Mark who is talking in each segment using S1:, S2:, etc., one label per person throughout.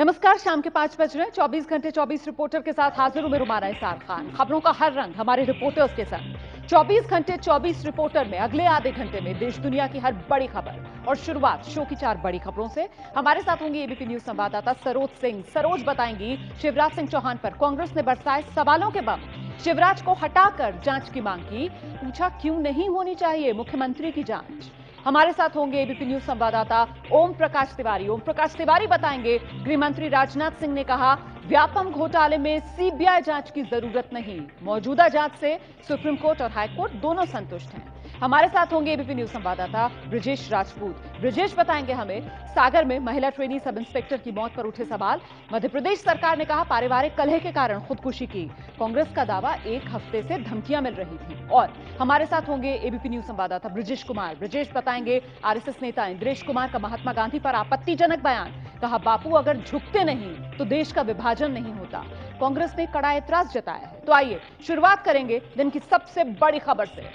S1: नमस्कार, शाम के 5 बज रहे हैं। 24 घंटे 24 रिपोर्टर के साथ हाजिर हूं मैं रुमाना इसार खान। खबरों का हर रंग हमारे रिपोर्टर्स के साथ। 24 घंटे 24 रिपोर्टर में अगले आधे घंटे में देश दुनिया की हर बड़ी खबर और शुरुआत शो की 4 बड़ी खबरों से। हमारे साथ होंगे एबीपी न्यूज संवाददाता सरोज सिंह। सरोज बताएंगी शिवराज सिंह चौहान पर कांग्रेस ने बरसाए सवालों के बम। शिवराज को हटाकर जांच की मांग की, पूछा क्यों नहीं होनी चाहिए मुख्यमंत्री की जांच। हमारे साथ होंगे एबीपी न्यूज संवाददाता ओम प्रकाश तिवारी। ओम प्रकाश तिवारी बताएंगे गृह मंत्री राजनाथ सिंह ने कहा व्यापम घोटाले में सीबीआई जांच की जरूरत नहीं, मौजूदा जांच से सुप्रीम कोर्ट और हाई कोर्ट दोनों संतुष्ट हैं। हमारे साथ होंगे एबीपी न्यूज संवाददाता ब्रिजेश राजपूत। ब्रिजेश बताएंगे हमें सागर में महिला ट्रेनी सब इंस्पेक्टर की मौत पर उठे सवाल। मध्य प्रदेश सरकार ने कहा पारिवारिक कलह के कारण खुदकुशी की, कांग्रेस का दावा 1 हफ्ते से धमकियां मिल रही थी। और हमारे साथ होंगे एबीपी न्यूज संवाददाता ब्रिजेश कुमार। ब्रिजेश बताएंगे आरएसएस नेता इंद्रेश कुमार का महात्मा गांधी पर आपत्तिजनक बयान। कहा बापू अगर झुकते नहीं तो देश का विभाजन नहीं होता। कांग्रेस ने कड़ा एतराज जताया है। तो आइए शुरुआत करेंगे दिन की सबसे बड़ी खबर से।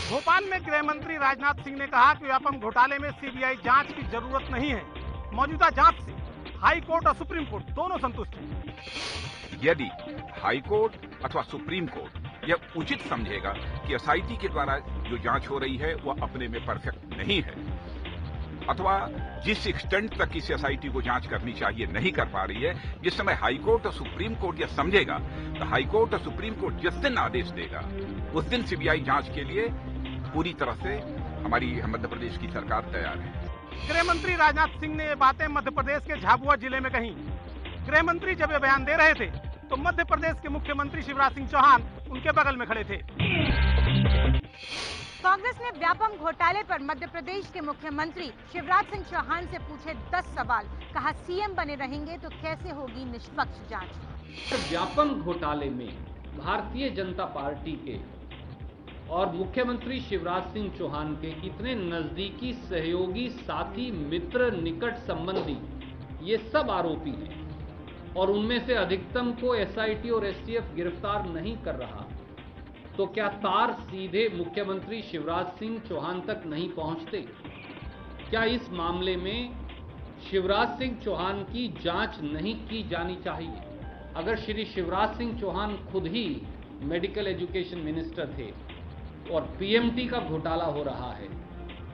S2: भोपाल में गृह मंत्री राजनाथ सिंह ने कहा कि व्यापम घोटाले में सीबीआई जांच की जरूरत नहीं है, मौजूदा जांच से हाई कोर्ट और सुप्रीम कोर्ट दोनों संतुष्ट हैं।
S3: यदि हाई कोर्ट अथवा सुप्रीम कोर्ट यह उचित समझेगा कि एसआईटी के द्वारा जो जांच हो रही है वह अपने में परफेक्ट नहीं है, अथवा जिस एक्सटेंट तक इस एसआईटी को जांच करनी चाहिए नहीं कर पा रही है, जिस समय हाई कोर्ट और सुप्रीम कोर्ट यह समझेगा तो हाई कोर्ट और सुप्रीम कोर्ट जिस दिन आदेश देगा उस दिन सीबीआई जांच के लिए पूरी तरह से हमारी मध्य प्रदेश की सरकार तैयार है।
S2: गृह मंत्री राजनाथ सिंह ने ये बातें मध्य प्रदेश के झाबुआ जिले में कही। गृह मंत्री जब ये बयान दे रहे थे तो मध्य प्रदेश के मुख्यमंत्री शिवराज सिंह चौहान उनके बगल में खड़े थे।
S4: कांग्रेस ने व्यापम घोटाले पर मध्य प्रदेश के मुख्यमंत्री शिवराज सिंह चौहान से पूछे 10 सवाल। कहा सीएम बने रहेंगे तो कैसे होगी निष्पक्ष जांच।
S5: व्यापम घोटाले में भारतीय जनता पार्टी के और मुख्यमंत्री शिवराज सिंह चौहान के कितने नजदीकी सहयोगी, साथी, मित्र, निकट संबंधी ये सब आरोपी हैं और उनमें से अधिकतम को एसआईटी और एसटीएफ गिरफ्तार नहीं कर रहा, तो क्या तार सीधे मुख्यमंत्री शिवराज सिंह चौहान तक नहीं पहुंचते? क्या इस मामले में शिवराज सिंह चौहान की जांच नहीं की जानी चाहिए? अगर श्री शिवराज सिंह चौहान खुद ही मेडिकल एजुकेशन मिनिस्टर थे और पीएमटी का घोटाला हो रहा है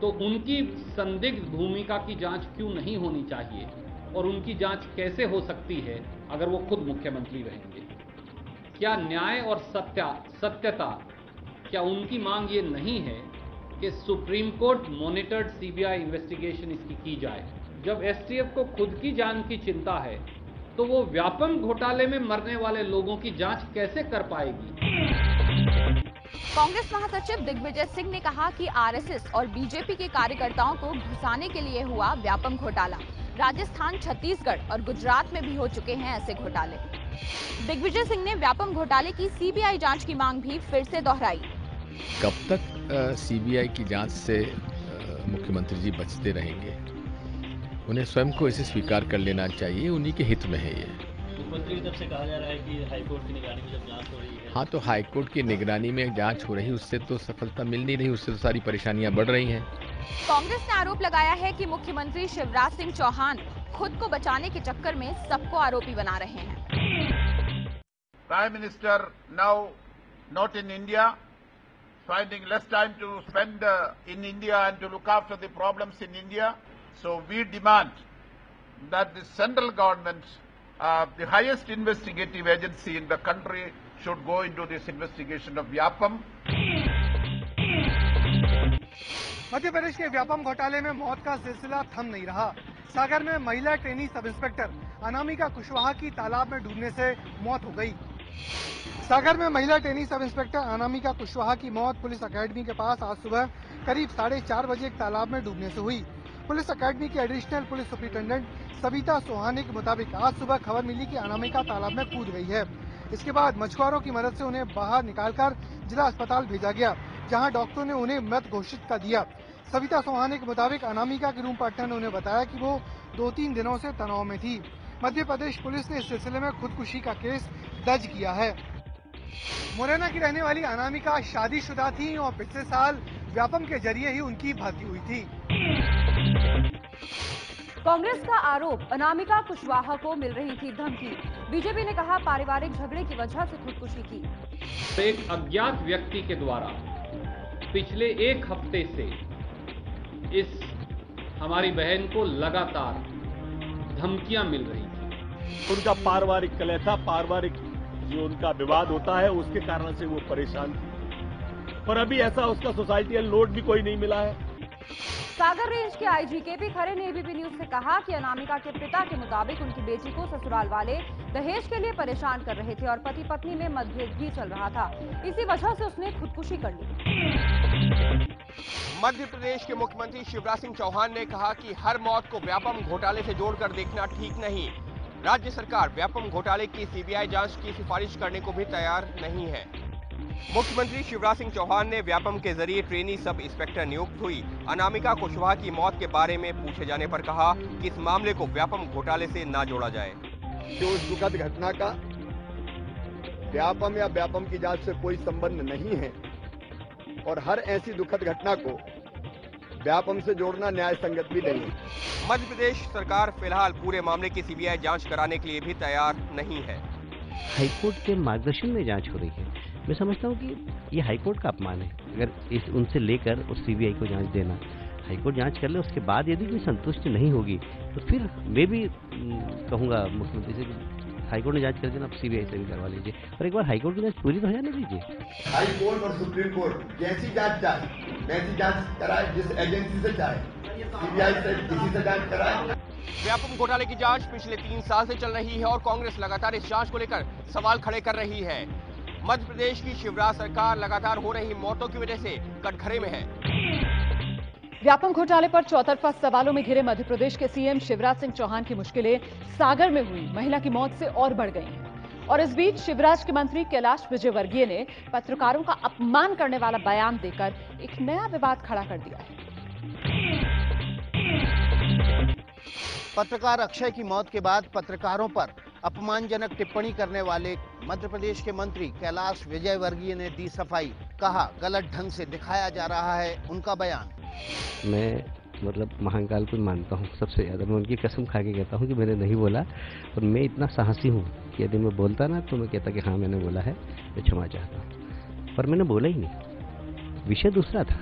S5: तो उनकी संदिग्ध भूमिका की जांच क्यों नहीं होनी चाहिए और उनकी जांच कैसे हो सकती है अगर वो खुद मुख्यमंत्री रहेंगे? क्या न्याय और सत्यता, क्या उनकी मांग ये नहीं है कि supreme court monitored CBI investigation इसकी की जाए? जब एसटीएफ को खुद की जान की चिंता है तो वो व्यापम घोटाले में मरने वाले लोगों की जांच कैसे कर पाएगी?
S6: कांग्रेस महासचिव दिग्विजय सिंह ने कहा कि आरएसएस और बीजेपी के कार्यकर्ताओं को घुसाने के लिए हुआ व्यापम घोटाला। राजस्थान, छत्तीसगढ़ और गुजरात में भी हो चुके हैं ऐसे घोटाले। दिग्विजय सिंह ने व्यापम घोटाले की सीबीआई जांच की मांग भी फिर से दोहराई।
S7: कब तक सीबीआई की जांच से मुख्यमंत्री जी बचते रहेंगे? उन्हें स्वयं को इसे स्वीकार कर लेना चाहिए, उन्हीं के हित में है ये।
S8: मुख्यमंत्री की तरफ से कहा जा रहा है कि हाईकोर्ट की निगरानी में जब जांच हो रही है।
S7: हाँ, तो हाईकोर्ट की निगरानी में जांच हो रही, उससे तो सफलता मिल नहीं रही, उससे तो सारी परेशानियां बढ़ रही हैं।
S6: कांग्रेस ने आरोप लगाया है कि मुख्यमंत्री शिवराज सिंह चौहान खुद को बचाने के चक्कर में सबको आरोपी बना रहे हैं।
S9: Prime minister now not in India, finding less time to spend in India and to look after the problems in India. So we demand that the central government, the highest investigative agency in the country, should go into this investigation of Vyapam.
S2: Madhya Pradesh के व्यापम घोटाले में मौत का सिलसिला थम नहीं रहा। सागर में महिला trainee sub inspector Anamika Kushwaha की तालाब में डूबने से मौत हो गई। सागर में महिला trainee sub inspector Anamika Kushwaha की मौत पुलिस अकेडमी के पास आज सुबह करीब 4:30 बजे एक तालाब में डूबने से हुई। पुलिस अकेडमी के additional police superintendent Savita Sohane के मुताबिक आज सुबह खबर मिली कि अनामिका तालाब में कूद गई है। इसके बाद मछुआरों की मदद से उन्हें बाहर निकालकर जिला अस्पताल भेजा गया, जहां डॉक्टरों ने उन्हें मृत घोषित कर दिया। सविता सोहाने के मुताबिक अनामिका के रूम पार्टनर ने उन्हें बताया कि वो 2-3 दिनों से तनाव में थी। मध्य प्रदेश पुलिस ने इस सिलसिले में खुदकुशी का केस दर्ज किया है। मुरैना की रहने वाली अनामिका शादीशुदा थी और पिछले साल व्यापम के जरिए ही उनकी भर्ती हुई थी।
S6: कांग्रेस का आरोप, अनामिका कुशवाहा को मिल रही थी धमकी। बीजेपी ने कहा पारिवारिक झगड़े की वजह से खुदकुशी की।
S5: एक अज्ञात व्यक्ति के द्वारा पिछले एक हफ्ते से इस हमारी बहन को लगातार धमकियां मिल रही थी।
S10: उनका पारिवारिक कलह था, पारिवारिक जो उनका विवाद होता है उसके कारण से वो परेशान थी, पर अभी ऐसा उसका सोसाइटियल लोड भी कोई नहीं मिला है।
S6: सागर रेंज के आईजी केपी खरे ने एबीपी न्यूज से कहा कि अनामिका के पिता के मुताबिक उनकी बेटी को ससुराल वाले दहेज के लिए परेशान कर रहे थे और पति पत्नी में मतभेद भी चल रहा था। इसी वजह से उसने खुदकुशी कर ली।
S11: मध्य प्रदेश के मुख्यमंत्री शिवराज सिंह चौहान ने कहा कि हर मौत को व्यापम घोटाले से जोड़कर देखना ठीक नहीं। राज्य सरकार व्यापम घोटाले की सीबीआई जांच की सिफारिश करने को भी तैयार नहीं है। मुख्यमंत्री शिवराज सिंह चौहान ने व्यापम के जरिए ट्रेनी सब इंस्पेक्टर नियुक्त हुई अनामिका कुशवाहा की मौत के बारे में पूछे जाने पर कहा कि इस मामले को व्यापम घोटाले से न जोड़ा जाए।
S12: जो उस दुखद घटना का व्यापम या व्यापम की जांच से कोई संबंध नहीं है और हर ऐसी दुखद घटना को व्यापम से जोड़ना न्याय संगत भी नहीं है।
S11: मध्य प्रदेश सरकार फिलहाल पूरे मामले की सीबीआई जांच कराने के लिए भी तैयार नहीं है।
S13: हाईकोर्ट के मार्गदर्शन में जांच हो रही है। मैं समझता हूँ कि ये हाईकोर्ट का अपमान है अगर उनसे लेकर और सीबीआई को जांच देना। हाईकोर्ट जांच कर ले, उसके बाद यदि कोई संतुष्ट नहीं होगी तो फिर मैं भी कहूँगा मुख्यमंत्री से कि हाईकोर्ट ने जांच कर देना, आप सीबीआई से भी करवा लीजिए और एक बार हाईकोर्ट की जांच पूरी तो हो जाने दीजिए।
S12: हाईकोर्ट और सुप्रीम कोर्ट जैसी जांच चाहे वैसी जांच कराए, जिस एजेंसी से चाहे, सीबीआई से किसी से जांच कराए।
S11: व्यापम घोटाले की जांच पिछले 3 साल से चल रही है और कांग्रेस लगातार इस जांच को लेकर सवाल खड़े कर रही है। मध्य प्रदेश की शिवराज सरकार लगातार हो रही मौतों की वजह से कटघरे में है।
S1: व्यापम घोटाले पर चौतरफा सवालों में घिरे मध्य प्रदेश के सीएम शिवराज सिंह चौहान की मुश्किलें सागर में हुई महिला की मौत से और बढ़ गई हैं। और इस बीच शिवराज के मंत्री कैलाश विजयवर्गीय ने पत्रकारों का अपमान करने वाला बयान देकर एक नया विवाद खड़ा कर दिया है।
S14: पत्रकार अक्षय की मौत के बाद पत्रकारों पर अपमानजनक टिप्पणी करने वाले मध्य प्रदेश के मंत्री कैलाश विजयवर्गीय ने दी सफाई। कहा गलत ढंग से दिखाया जा रहा है उनका बयान।
S13: मैं महाकाल को मानता हूँ सबसे ज़्यादा। मैं उनकी कसम खा के कहता हूँ कि मैंने नहीं बोला और मैं इतना साहसी हूँ कि यदि मैं बोलता ना तो मैं कहता कि हाँ मैंने बोला है, मैं क्षमा चाहता हूँ, पर मैंने बोला ही नहीं। विषय दूसरा था।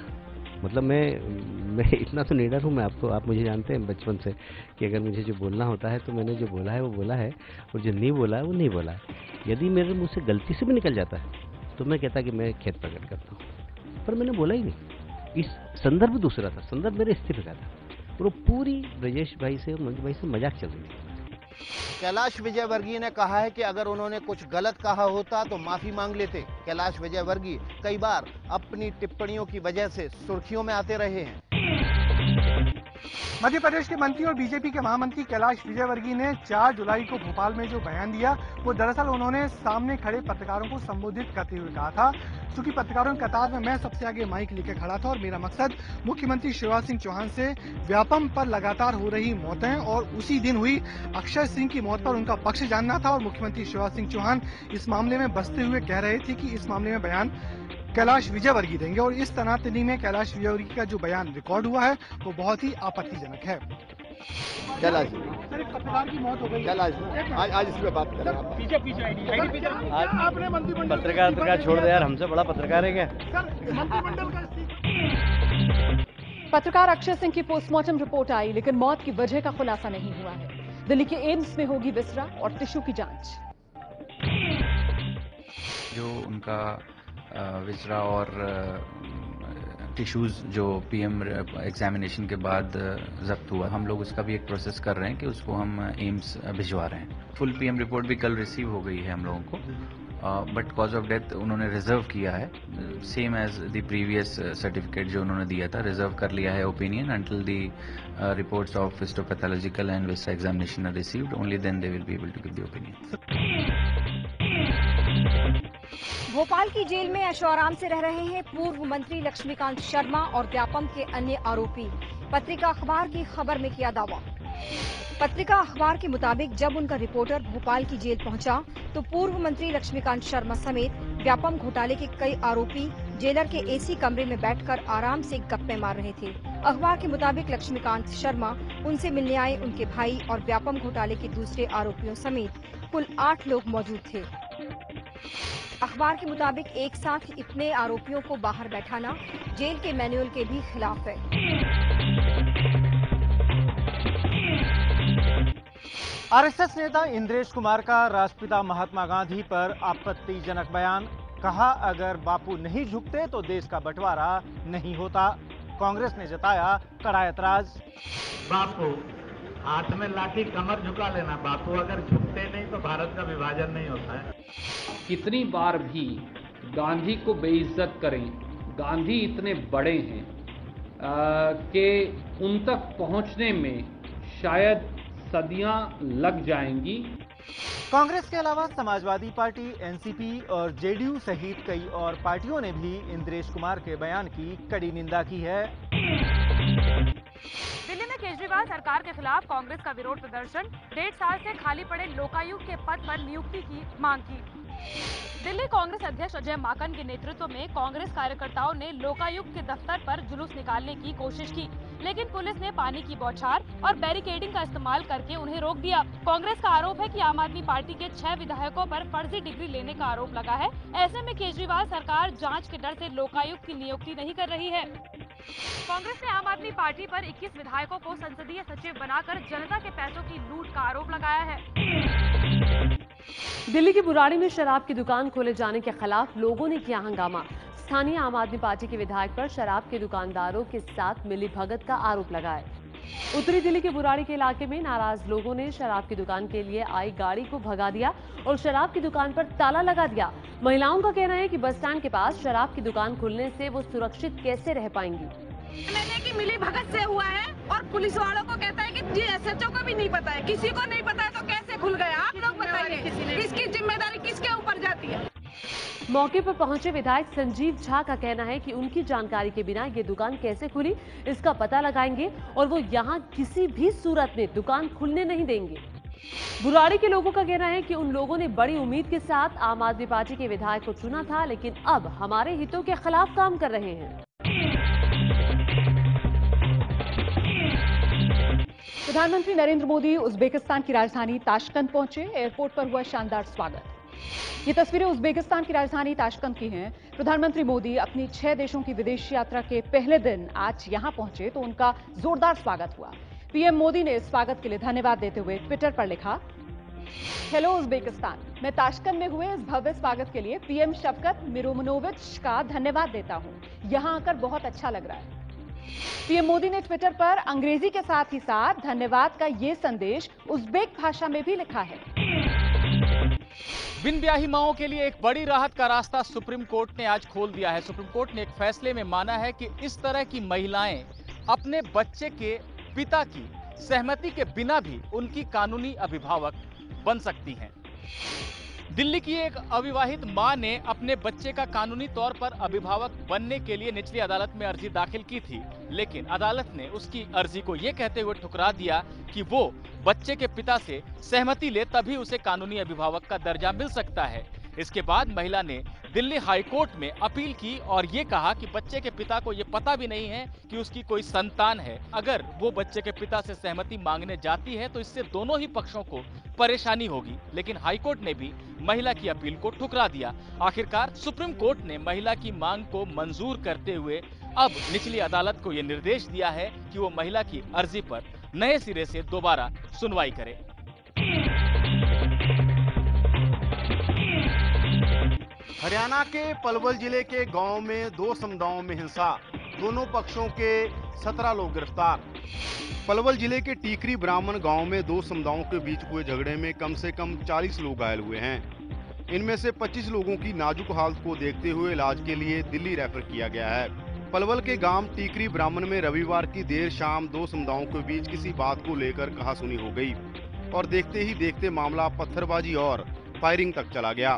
S13: मैं इतना तो निडर हूँ। आप मुझे जानते हैं बचपन से कि अगर मुझे जो बोलना होता है तो मैंने जो बोला है वो बोला है और जो नहीं बोला है वो नहीं बोला है। यदि मेरे मुँह से गलती से भी निकल जाता है तो मैं कहता कि मैं खेद प्रकट करता हूँ, पर मैंने बोला ही नहीं। इस संदर्भ दूसरा था, संदर्भ मेरे इस्तीफे का था और वो पूरी ब्रजेश भाई से और मंजू भाई से मजाक चल रही थी।
S14: कैलाश विजयवर्गीय ने कहा है कि अगर उन्होंने कुछ गलत कहा होता तो माफी मांग लेते। कैलाश विजयवर्गीय कई बार अपनी टिप्पणियों की वजह से सुर्खियों में आते रहे हैं।
S2: मध्य प्रदेश के मंत्री और बीजेपी के महामंत्री कैलाश विजयवर्गीय ने 4 जुलाई को भोपाल में जो बयान दिया वो दरअसल उन्होंने सामने खड़े पत्रकारों को संबोधित करते हुए कहा था। क्योंकि पत्रकारों की कतार में मैं सबसे आगे माइक लेकर खड़ा था और मेरा मकसद मुख्यमंत्री शिवराज सिंह चौहान से व्यापम पर लगातार हो रही मौतें और उसी दिन हुई अक्षय सिंह की मौत पर उनका पक्ष जानना था। और मुख्यमंत्री शिवराज सिंह चौहान इस मामले में बसते हुए कह रहे थे कि इस मामले में बयान कैलाश विजयवर्गीय देंगे और इस तनातनी में कैलाश विजयवर्गीय का जो बयान रिकॉर्ड हुआ है वो बहुत ही आपत्तिजनक है।
S12: कैलाश
S2: सर, एक पत्रकार की मौत हो गई।
S12: कैलाश आज इसमें बात करें आप।
S2: पीछे आपने मंत्रिमंडल
S13: पत्रकार छोड़ दे यार, हमसे बड़ा पत्रकार है क्या?
S2: सर, मंत्रिमंडल का
S1: पत्रकार अक्षय सिंह की पोस्टमार्टम रिपोर्ट आई लेकिन मौत की वजह का खुलासा नहीं हुआ है। दिल्ली के एम्स में होगी विसरा और टिश्यू की जांच।
S15: जो उनका विसरा और टिश्यूज जो पीएम एग्जामिनेशन के बाद जब्त हुआ, हम लोग उसका भी एक प्रोसेस कर रहे हैं कि उसको हम एम्स भिजवा रहे हैं। फुल पीएम रिपोर्ट भी कल रिसीव हो गई है हम लोगों को, बट कॉज ऑफ डेथ उन्होंने रिजर्व किया है, same as the previous certificate जो उन्होंने दिया था, रिजर्व कर लिया है opinion until the reports of histopathological and viscera examination are received, only then they will be able to give the opinion.
S16: Bhopal की जेल में ऐशोआराम से रह रहे हैं पूर्व मंत्री लक्ष्मीकांत शर्मा और व्यापम के अन्य आरोपी। पत्रिका अखबार की खबर में किया दावा। पत्रिका अखबार के मुताबिक जब उनका रिपोर्टर भोपाल की जेल पहुंचा तो पूर्व मंत्री लक्ष्मीकांत शर्मा समेत व्यापम घोटाले के कई आरोपी जेलर के एसी कमरे में बैठकर आराम से गप्पे मार रहे थे। अखबार के मुताबिक लक्ष्मीकांत शर्मा उनसे मिलने आए उनके भाई और व्यापम घोटाले के दूसरे आरोपियों समेत कुल 8 लोग मौजूद थे। अखबार के मुताबिक एक साथ इतने आरोपियों को बाहर बैठाना जेल के मैनुअल के भी खिलाफ है।
S17: आरएसएस नेता इंद्रेश कुमार का राष्ट्रपिता महात्मा गांधी पर आपत्तिजनक बयान। कहा, अगर बापू नहीं झुकते तो देश का बंटवारा नहीं होता। कांग्रेस ने जताया कड़ा ऐतराज।
S18: बापू हाथ में लाठी, कमर झुका लेना। बापू अगर झुकते नहीं तो भारत का विभाजन नहीं होता है।
S5: कितनी बार भी गांधी को बेइज्जत करें, गांधी इतने बड़े हैं कि उन तक पहुंचने में शायद सदियां लग जाएंगी।
S17: कांग्रेस के अलावा समाजवादी पार्टी, एनसीपी और जेडीयू सहित कई और पार्टियों ने भी इंद्रेश कुमार के बयान की कड़ी निंदा की है।
S19: दिल्ली में केजरीवाल सरकार के खिलाफ कांग्रेस का विरोध प्रदर्शन। 1.5 साल से खाली पड़े लोकायुक्त के पद पर नियुक्ति की मांग की। दिल्ली कांग्रेस अध्यक्ष अजय माकन के नेतृत्व में कांग्रेस कार्यकर्ताओं ने लोकायुक्त के दफ्तर पर जुलूस निकालने की कोशिश की, लेकिन पुलिस ने पानी की बौछार और बैरिकेडिंग का इस्तेमाल करके उन्हें रोक दिया। कांग्रेस का आरोप है कि आम आदमी पार्टी के 6 विधायकों पर फर्जी डिग्री लेने का आरोप लगा है। ऐसे में केजरीवाल सरकार जांच के डर से लोकायुक्त की नियुक्ति नहीं कर रही है। कांग्रेस ने आम आदमी पार्टी पर 21 विधायकों को संसदीय सचिव बनाकर जनता के पैसों की लूट का आरोप लगाया है।
S20: दिल्ली की बुराड़ी में शराब की दुकान खोले जाने के खिलाफ लोगों ने किया हंगामा। स्थानीय आम आदमी पार्टी के विधायक पर शराब के दुकानदारों के साथ मिलीभगत का आरोप लगाया। उत्तरी दिल्ली के बुराड़ी के इलाके में नाराज लोगों ने शराब की दुकान के लिए आई गाड़ी को भगा दिया और शराब की दुकान पर ताला लगा दिया। महिलाओं का कहना है कि बस स्टैंड के पास शराब की दुकान खुलने से वो सुरक्षित कैसे रह पाएंगी।
S21: मैंने की मिली भगत से हुआ है और पुलिस वालों को कहता है कि एसएचओ को भी नहीं पता है, किसी को नहीं पता है तो कैसे खुल गया? आप लोग बताइए, इसकी जिम्मेदारी किसके ऊपर जाती है?
S20: मौके पर पहुंचे विधायक संजीव झा का कहना है कि उनकी जानकारी के बिना ये दुकान कैसे खुली इसका पता लगाएंगे और वो यहाँ किसी भी सूरत में दुकान खुलने नहीं देंगे। बुराड़ी के लोगों का कहना है कि उन लोगों ने बड़ी उम्मीद के साथ आम आदमी पार्टी के विधायक को चुना था, लेकिन अब हमारे हितों के खिलाफ काम कर रहे हैं।
S1: प्रधानमंत्री नरेंद्र मोदी उज्बेकिस्तान की राजधानी ताशकंद पहुंचे। एयरपोर्ट पर हुआ शानदार स्वागत। ये तस्वीरें उज्बेकिस्तान की राजधानी ताशकंद की हैं। प्रधानमंत्री मोदी अपनी 6 देशों की विदेश यात्रा के पहले दिन आज यहां पहुंचे तो उनका जोरदार स्वागत हुआ। पीएम मोदी ने स्वागत के लिए धन्यवाद देते हुए ट्विटर पर लिखा, हेलो उज्बेकिस्तान, मैं ताशकंद में हुए इस भव्य स्वागत के लिए पीएम शवकत मिरोमनोविच का धन्यवाद देता हूं। यहां आकर बहुत अच्छा लग रहा है। पीएम मोदी ने ट्विटर पर अंग्रेजी के साथ ही साथ धन्यवाद का ये संदेश उज्बेक भाषा में भी लिखा है।
S17: बिन ब्याही माओं के लिए एक बड़ी राहत का रास्ता सुप्रीम कोर्ट ने आज खोल दिया है। सुप्रीम कोर्ट ने एक फैसले में माना है कि इस तरह की महिलाएं अपने बच्चे के पिता की सहमति के बिना भी उनकी कानूनी अभिभावक बन सकती हैं। दिल्ली की एक अविवाहित मां ने अपने बच्चे का कानूनी तौर पर अभिभावक बनने के लिए निचली अदालत में अर्जी दाखिल की थी, लेकिन अदालत ने उसकी अर्जी को यह कहते हुए ठुकरा दिया कि वो बच्चे के पिता से सहमति ले तभी उसे कानूनी अभिभावक का दर्जा मिल सकता है। इसके बाद महिला ने दिल्ली हाई कोर्ट में अपील की और ये कहा कि बच्चे के पिता को ये पता भी नहीं है कि उसकी कोई संतान है। अगर वो बच्चे के पिता से सहमति मांगने जाती है तो इससे दोनों ही पक्षों को परेशानी होगी, लेकिन हाई कोर्ट ने भी महिला की अपील को ठुकरा दिया। आखिरकार सुप्रीम कोर्ट ने महिला की मांग को मंजूर करते हुए अब निचली अदालत को यह निर्देश दिया है कि वो महिला की अर्जी पर नए सिरे से दोबारा सुनवाई करे।
S14: हरियाणा के पलवल जिले के गांव में 2 समुदायों में हिंसा, दोनों पक्षों के 17 लोग गिरफ्तार। पलवल जिले के टीकरी ब्राह्मण गांव में 2 समुदायों के बीच हुए झगड़े में कम से कम 40 लोग घायल हुए हैं। इनमें से 25 लोगों की नाजुक हालत को देखते हुए इलाज के लिए दिल्ली रेफर किया गया है। पलवल के गांव टीकरी ब्राह्मण में रविवार की देर शाम 2 समुदायों के बीच किसी बात को लेकर कहासुनी हो गई और देखते ही देखते मामला पत्थरबाजी और फायरिंग तक चला गया।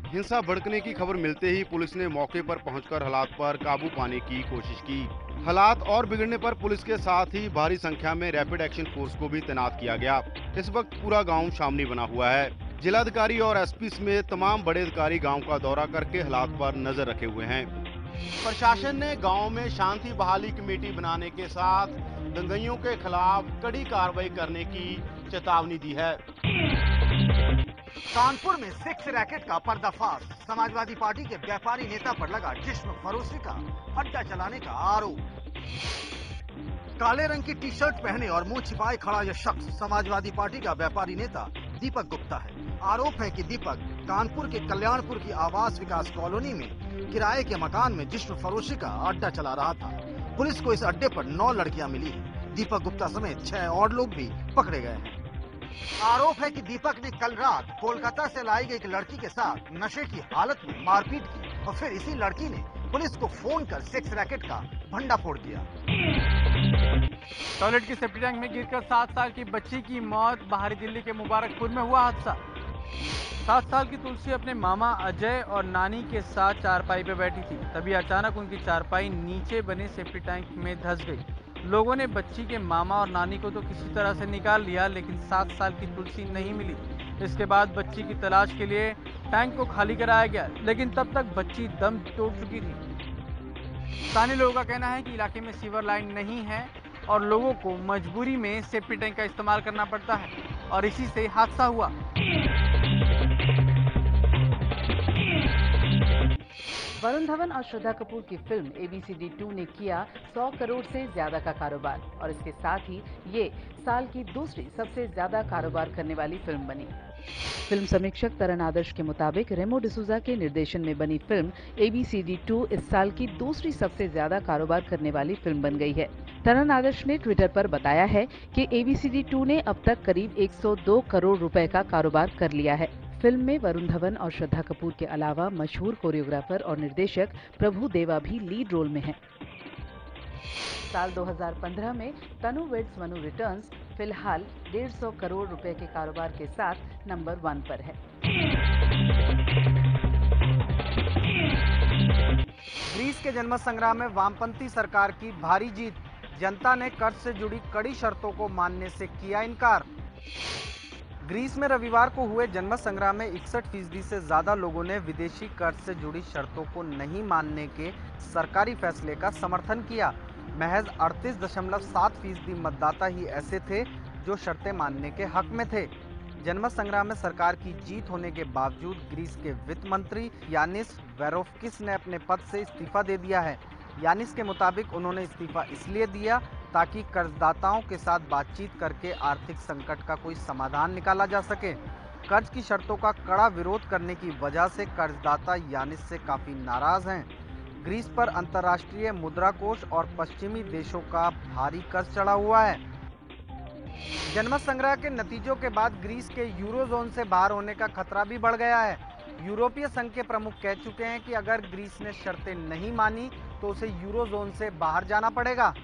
S14: हिंसा भड़कने की खबर मिलते ही पुलिस ने मौके पर पहुंचकर हालात पर काबू पाने की कोशिश की। हालात और बिगड़ने पर पुलिस के साथ ही भारी संख्या में रैपिड एक्शन फोर्स को भी तैनात किया गया। इस वक्त पूरा गांव सामने बना हुआ है। जिलाधिकारी और एसपी समेत तमाम बड़े अधिकारी गांव का दौरा करके हालात पर नजर रखे हुए हैं। प्रशासन ने गांव में शांति बहाली कमेटी बनाने के साथ दंगइयों के खिलाफ कड़ी कार्रवाई करने की चेतावनी दी है।
S3: कानपुर में सेक्स रैकेट का पर्दाफाश, समाजवादी पार्टी के व्यापारी नेता पर लगा जिस्म फरोशी का अड्डा चलाने का आरोप। काले रंग की टी शर्ट पहने और मुंह छिपाए खड़ा यह शख्स समाजवादी पार्टी का व्यापारी नेता दीपक गुप्ता है। आरोप है कि दीपक कानपुर के कल्याणपुर की आवास विकास कॉलोनी में किराए के मकान में जिस्म फरोशी का अड्डा चला रहा था। पुलिस को इस अड्डे पर 9 लड़कियां मिली हैं। दीपक गुप्ता समेत 6 और लोग भी पकड़े गए हैं। आरोप है कि दीपक ने कल रात कोलकाता से लाई गई एक लड़की के साथ नशे की हालत में मारपीट की और फिर इसी लड़की ने पुलिस को फोन कर सेक्स रैकेट का भंडाफोड़ किया।
S22: टॉयलेट की सेफ्टी टैंक में गिरकर 7 साल की बच्ची की मौत। बाहरी दिल्ली के मुबारकपुर में हुआ हादसा। 7 साल की तुलसी अपने मामा अजय और नानी के साथ चारपाई पे बैठी थी, तभी अचानक उनकी चारपाई नीचे बने सेफ्टी टैंक में धंस गई। लोगों ने बच्ची के मामा और नानी को तो किसी तरह से निकाल लिया, लेकिन 7 साल की तुलसी नहीं मिली। इसके बाद बच्ची की तलाश के लिए टैंक को खाली कराया गया, लेकिन तब तक बच्ची दम तोड़ चुकी थी। स्थानीय लोगों का कहना है कि इलाके में सीवर लाइन नहीं है और लोगों को मजबूरी में सेफ्टी टैंक का इस्तेमाल करना पड़ता है और इसी से हादसा हुआ।
S1: वरुण धवन और श्रद्धा कपूर की फिल्म ABCD 2 ने किया 100 करोड़ से ज्यादा का कारोबार और इसके साथ ही ये साल की दूसरी सबसे ज्यादा कारोबार करने वाली फिल्म बनी। फिल्म समीक्षक तरन आदर्श के मुताबिक रेमो डिसूजा के निर्देशन में बनी फिल्म ABCD 2 इस साल की दूसरी सबसे ज्यादा कारोबार करने वाली फिल्म बन गई है। तरन आदर्श ने ट्विटर पर बताया है कि ABCD 2 ने अब तक करीब 102 करोड़ रुपए का कारोबार कर लिया है। फिल्म में वरुण धवन और श्रद्धा कपूर के अलावा मशहूर कोरियोग्राफर और निर्देशक प्रभु देवा भी लीड रोल में हैं। साल 2015 में तनु वेड्स मनु रिटर्न्स फिलहाल 150 करोड़ रुपए के कारोबार के साथ नंबर 1 पर है।
S22: ग्रीस के जनमत संग्राम में वामपंथी सरकार की भारी जीत। जनता ने कर्ज से जुड़ी कड़ी शर्तों को मानने से किया इनकार। ग्रीस में रविवार को हुए जनमत संग्राम में 61% से ज्यादा लोगों ने विदेशी कर्ज से जुड़ी शर्तों को नहीं मानने के सरकारी फैसले का समर्थन किया। महज 38.7% मतदाता ही ऐसे थे जो शर्तें मानने के हक में थे। जनमत संग्राम में सरकार की जीत होने के बावजूद ग्रीस के वित्त मंत्री यानिस वेरोफकिस ने अपने पद से इस्तीफा दे दिया है। यानिस के मुताबिक उन्होंने इस्तीफा इसलिए दिया ताकि कर्जदाताओं के साथ बातचीत करके आर्थिक संकट का कोई समाधान निकाला जा सके। कर्ज की शर्तों का कड़ा विरोध करने की वजह से कर्जदाता यानिस से काफ़ी नाराज हैं। ग्रीस पर अंतर्राष्ट्रीय मुद्रा कोष और पश्चिमी देशों का भारी कर्ज चढ़ा हुआ है। जनमत संग्रह के नतीजों के बाद ग्रीस के यूरोजोन से बाहर होने का खतरा भी बढ़ गया है। यूरोपीय संघ के प्रमुख कह चुके हैं कि अगर ग्रीस ने शर्तें नहीं मानी तो उसे यूरोजोन से बाहर जाना पड़ेगा।